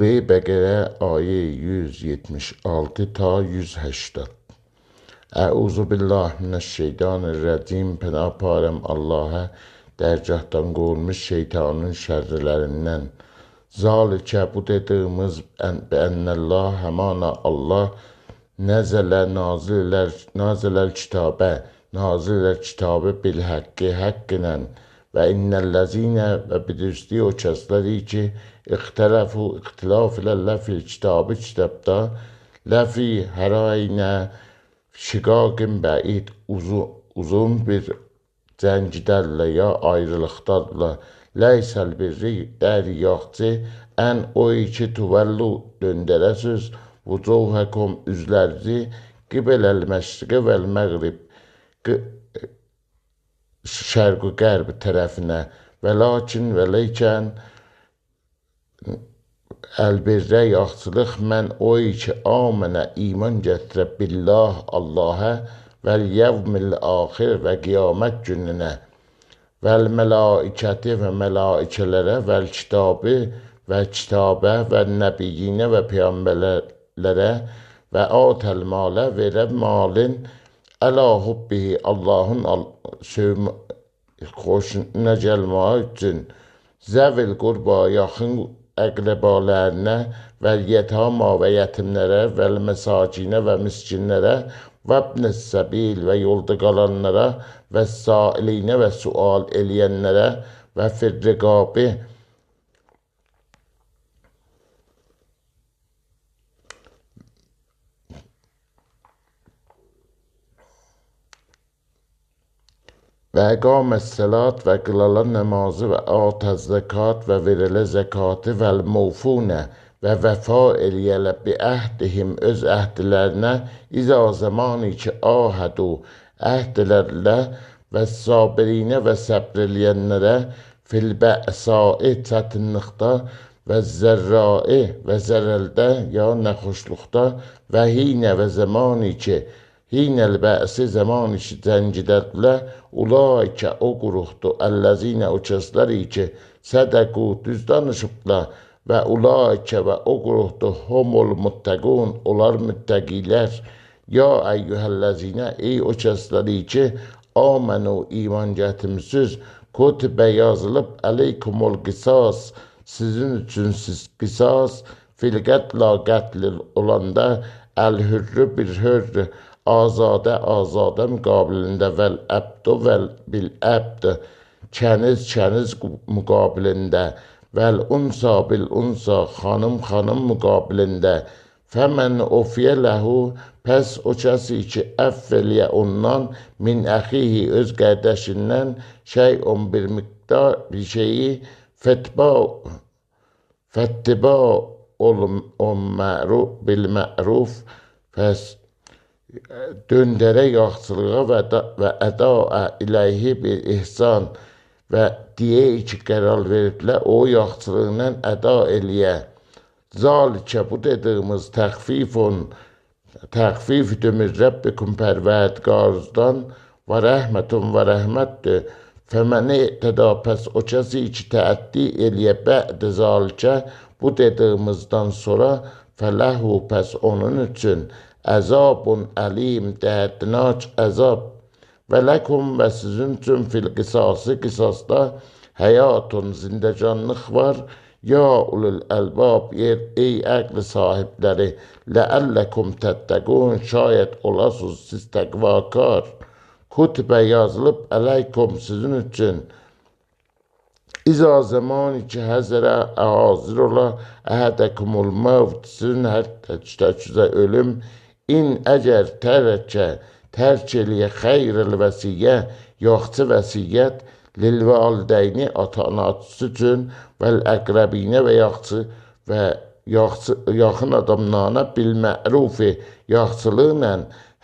Bəqərə ayə 176 ta 180. Əuzu billahi mineşşeytanirracim. Pənah parəm Allah'a dərgahdan qovulmuş şeytanın şərrlərindən. Zalikə bu dediyimiz bənnəllah həmana Allah nəzələ nazilər kitabə bil haqqi haqqinən və innəllezine və bilirdi o kəsləri ki ixtilaf ilə fil kitabı kitabda ləfi hərayinə şiqaqin bəid uzun bir cəngidərlə ya ayrılıqlarla Leysəl birri dəri yaxçı ən o iki tuvallu döndərəsiz vucuhəkum üzlərinizi qibəl məşriqə vəl məğrib şərq-ü qərb tərəfinə və leykən əlbirrə yaxçılıq mən o iki amənə iman gətirə billah Allah'a vəl yevmil axir və qiyamət gününə vəl mələikəti və mələikələrə vəl kitabı və kitabə və nəbiyyinə və peyğəmbərlərə və atəl malə verə malın əla hubbihi Allahın xoşuna gəlməyi üçün zəvil qurba yaxın əqrəbalarına və yetama və yetimlərə və məsakinə və miskinlərə və ibn-i səbil və yolda qalanlara və sailinə və sual eləyənlərə və firriqabi və əqamə-s-səlat və qılalar namazı və atəz-zəkat və verilə zəkatı vəl mufuna və vəfa eləyələ bi əhdihim öz əhdlərinə izə zamanı ki ahədu əhdlərlə və sabirinə və səbr eləyənlərə fil bə'sai çətinlikdə və zərrai və zərəldə ya nəxoşluqda və hinə və zamanı ki hinəl bə'si zamanı ki cəngidərlə ulaikə o quruxdu əlləzinə o kəsləri ki sədəqu düz danışıblar və ulaikə və o quruxdu homul muttəqun onlar müttəqilər ya əyyuhəlləzinə ey o kəsləri ki amənu iman gətirmisiniz kutubə yazılıb əleykumul qisas sizin üçün qisas fil qətla qətl olanda əl-hürrü bir hürrü azadə müqabilində vəl əbdu vəl bil əbd kəniz müqabilində vəl unsa bil unsa xanım müqabilində fəmən ofiyə ləhu pəs o kəsi ki əff eləyə ondan min əxihi öz qardaşından şeyun bir miqdar bir şeyi fəttiba bil məruf pəs döndərə yaxçılığa və əda iləyhi bir ihsan və deyə ki qərar veriblər o yaxçılığından əda eləyə. Zalikə bu dediyimiz təxfifdir min Rəbbikum pərverdigarınızdan və rəhmətdir. Fəməni təda pəs o kəsi ki təəddi eləyə bə'də zalikə bu dediyimizdən sonra fələhu pəs onun üçün əzabun əlim dərdinac əzab və ləkum və sizin üçün fil qisasda həyatun zindəcanlıq var ya ulul əlbab ey əqli sahibləri ləəlləkum təttəqun şayət olasınız siz təqvakar kutubə yazılıb əleykum sizin üçün İza zamanı ki həzərə hazır ola əhədəkumul mevt sizin hər ölüm in əgər tərk eləyə xeyrəl vəsiyə yaxçı vəsiyyət lil valideyni ata-anası üçün vəl əqrəbinə və yaxın adamlarına bil mərufi yaxçılıqla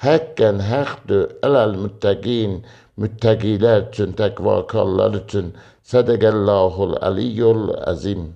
həqqən həqdir ələl müttəqin müttəqilər üçün təqvakarlar üçün sədəqəllahul əliyyul əzim.